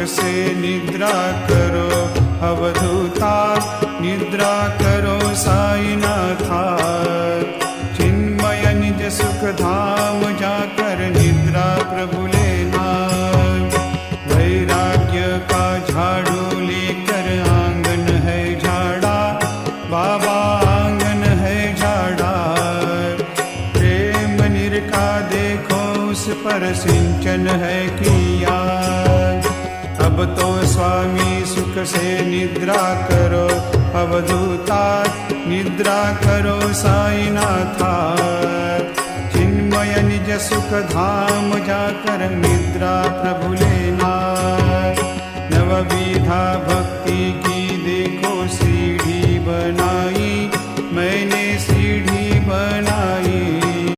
से निद्रा करो अवधूता, निद्रा करो साईनाथा। चिन्मय निज सुख धाम जाकर निद्रा प्रभु लेना। वैराग्य का झाड़ू लेकर आंगन है झाड़ा, बाबा आंगन है झाड़ा। प्रेम निरखा देखो उस पर सिंचन है किया। अब तो स्वामी सुख से निद्रा करो अवधूता, निद्रा करो साईनाथा। चिन्मय निज सुख धाम जाकर निद्रा प्रभु लेना। नवविधा भक्ति की